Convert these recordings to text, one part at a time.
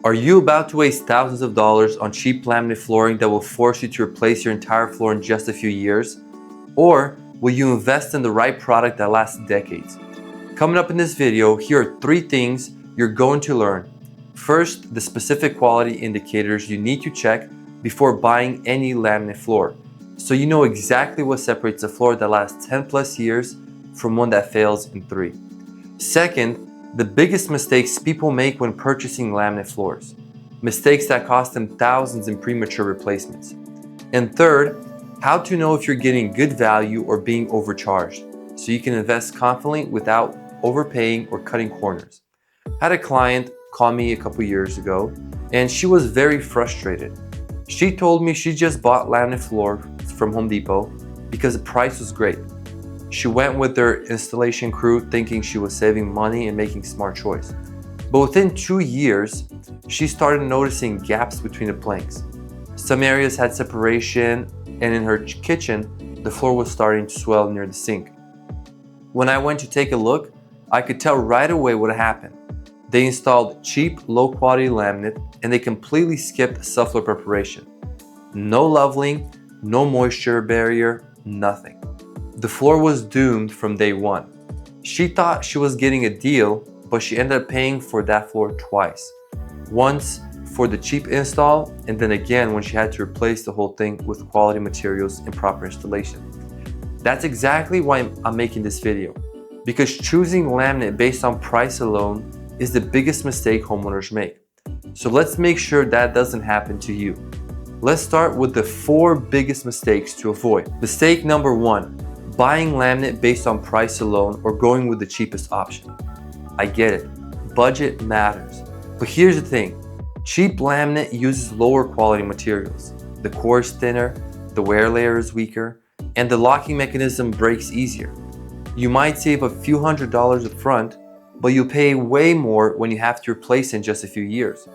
Are you about to waste thousands of dollars on cheap laminate flooring that will force you to replace your entire floor in just a few years? Or will you invest in the right product that lasts decades? Coming up in this video, here are 3 things you're going to learn. First, the specific quality indicators you need to check before buying any laminate floor, so you know exactly what separates a floor that lasts 10 plus years from one that fails in 3. Second, the biggest mistakes people make when purchasing laminate floors. Mistakes that cost them thousands in premature replacements. And third, how to know if you're getting good value or being overcharged, so you can invest confidently without overpaying or cutting corners. I had a client call me a couple years ago, and she was very frustrated. She told me she just bought laminate floor from Home Depot because the price was great. She went with their installation crew thinking she was saving money and making smart choice. But within 2 years, she started noticing gaps between the planks. Some areas had separation, and in her kitchen, the floor was starting to swell near the sink. When I went to take a look, I could tell right away what happened. They installed cheap, low-quality laminate, and they completely skipped subfloor preparation. No leveling, no moisture barrier, nothing. The floor was doomed from day one. She thought she was getting a deal, but she ended up paying for that floor twice. Once for the cheap install, and then again when she had to replace the whole thing with quality materials and proper installation. That's exactly why I'm making this video, because choosing laminate based on price alone is the biggest mistake homeowners make. So let's make sure that doesn't happen to you. Let's start with the 4 biggest mistakes to avoid. Mistake number 1. Buying laminate based on price alone or going with the cheapest option. I get it, budget matters. But here's the thing, cheap laminate uses lower quality materials. The core is thinner, the wear layer is weaker, and the locking mechanism breaks easier. You might save a few $100s up front, but you'll pay way more when you have to replace in just a few years.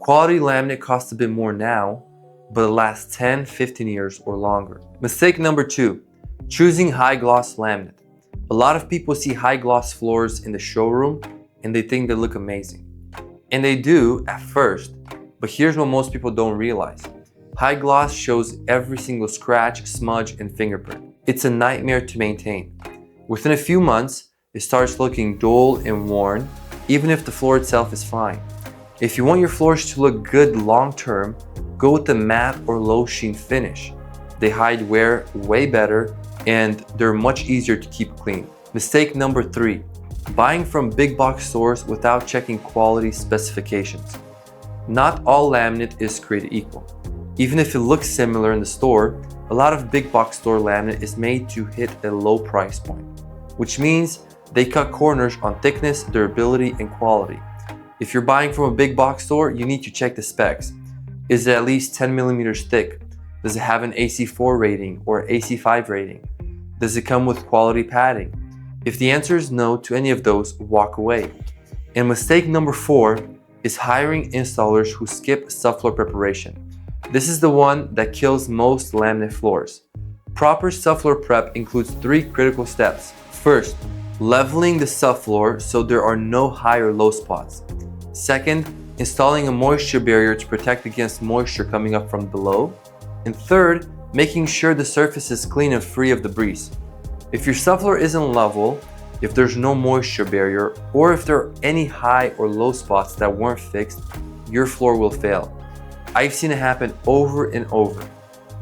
Quality laminate costs a bit more now, but it lasts 10, 15 years or longer. Mistake number 2. Choosing high gloss laminate. A lot of people see high gloss floors in the showroom and they think they look amazing. And they do at first, but here's what most people don't realize. High gloss shows every single scratch, smudge, and fingerprint. It's a nightmare to maintain. Within a few months, it starts looking dull and worn, even if the floor itself is fine. If you want your floors to look good long term, go with the matte or low sheen finish. They hide wear way better and they're much easier to keep clean. Mistake number 3, buying from big box stores without checking quality specifications. Not all laminate is created equal. Even if it looks similar in the store, a lot of big box store laminate is made to hit a low price point, which means they cut corners on thickness, durability, and quality. If you're buying from a big box store, you need to check the specs. Is it at least 10 millimeters thick? Does it have an AC4 rating or AC5 rating? Does it come with quality padding? If the answer is no to any of those, walk away. And mistake number 4 is hiring installers who skip subfloor preparation. This is the one that kills most laminate floors. Proper subfloor prep includes 3 critical steps. First, leveling the subfloor so there are no high or low spots. Second, installing a moisture barrier to protect against moisture coming up from below. And third, making sure the surface is clean and free of debris. If your subfloor isn't level, if there's no moisture barrier, or if there are any high or low spots that weren't fixed, your floor will fail. I've seen it happen over and over.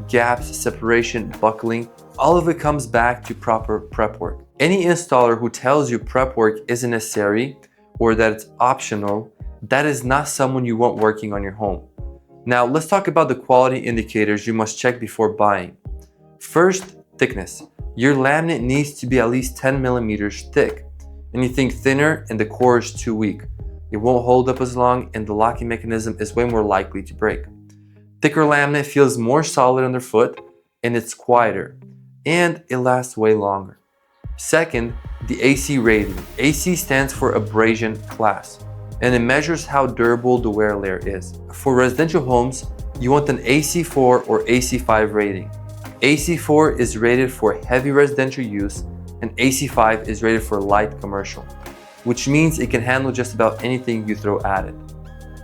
Gaps, separation, buckling, all of it comes back to proper prep work. Any installer who tells you prep work isn't necessary or that it's optional, that is not someone you want working on your home. Now let's talk about the quality indicators you must check before buying. First, thickness. Your laminate needs to be at least 10 millimeters thick. Anything thinner and the core is too weak, it won't hold up as long and the locking mechanism is way more likely to break. Thicker laminate feels more solid underfoot and it's quieter, and it lasts way longer. Second, the AC rating. AC stands for abrasion class, and it measures how durable the wear layer is. For residential homes, you want an AC4 or AC5 rating. AC4 is rated for heavy residential use and AC5 is rated for light commercial, which means it can handle just about anything you throw at it.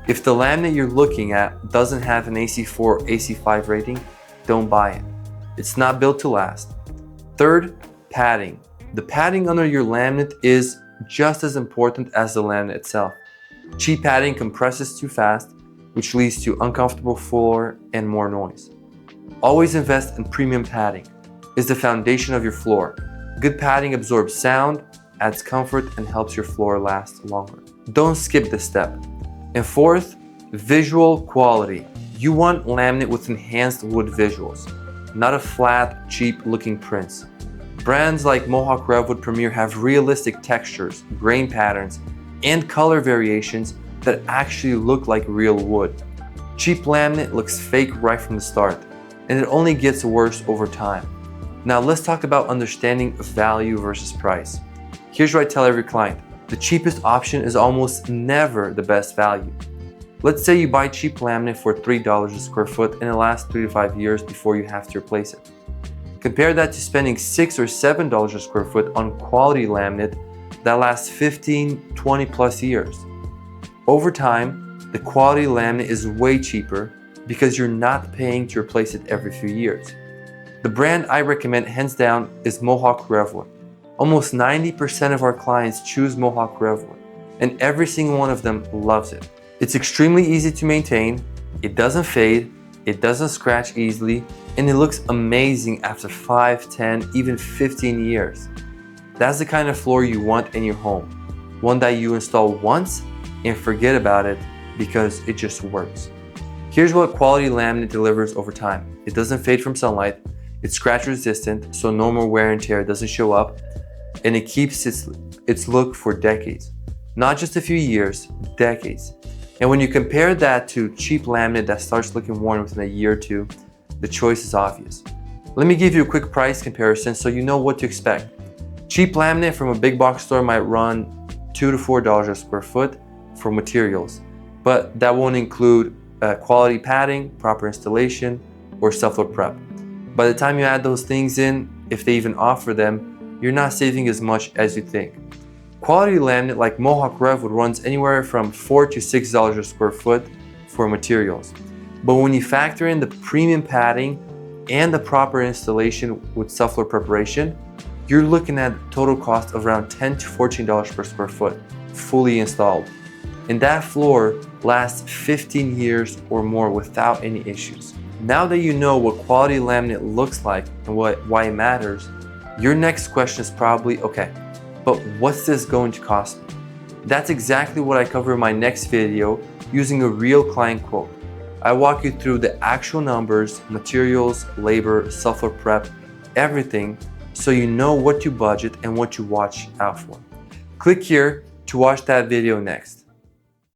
If the laminate you're looking at doesn't have an AC4 or AC5 rating, don't buy it. It's not built to last. Third, padding. The padding under your laminate is just as important as the laminate itself. Cheap padding compresses too fast, which leads to uncomfortable floor and more noise. Always invest in premium padding. It's the foundation of your floor. Good padding absorbs sound, adds comfort, and helps your floor last longer. Don't skip this step. And fourth, visual quality. You want laminate with enhanced wood visuals, not a flat, cheap-looking prints. Brands like Mohawk Redwood Premier have realistic textures, grain patterns, and color variations that actually look like real wood. Cheap laminate looks fake right from the start, and it only gets worse over time. Now let's talk about understanding value versus price. Here's what I tell every client. The cheapest option is almost never the best value. Let's say you buy cheap laminate for $3 a square foot and it lasts 3 to 5 years before you have to replace it. Compare that to spending $6 or $7 a square foot on quality laminate that lasts 15, 20 plus years. Over time, the quality laminate is way cheaper because you're not paying to replace it every few years. The brand I recommend hands down is Mohawk Redwood. Almost 90% of our clients choose Mohawk Redwood, and every single one of them loves it. It's extremely easy to maintain, it doesn't fade, it doesn't scratch easily, and it looks amazing after 5, 10, even 15 years. That's the kind of floor you want in your home. One that you install once and forget about it because it just works. Here's what quality laminate delivers over time. It doesn't fade from sunlight, it's scratch resistant, so no more wear and tear doesn't show up, and it keeps its look for decades. Not just a few years, decades. And when you compare that to cheap laminate that starts looking worn within a year or two, the choice is obvious. Let me give you a quick price comparison so you know what to expect. Cheap laminate from a big box store might run $2 to $4 a square foot for materials, but that won't include quality padding, proper installation, or self-load prep. By the time you add those things in, if they even offer them, you're not saving as much as you think. Quality laminate like Mohawk Redwood runs anywhere from $4 to $6 a square foot for materials. But when you factor in the premium padding and the proper installation with self-load preparation, you're looking at a total cost of around $10 to $14 per square foot, fully installed. And that floor lasts 15 years or more without any issues. Now that you know what quality laminate looks like and why it matters, your next question is probably, okay, but what's this going to cost me? That's exactly what I cover in my next video using a real client quote. I walk you through the actual numbers, materials, labor, self-load prep, everything, so you know what to budget and what to watch out for. Click here to watch that video next.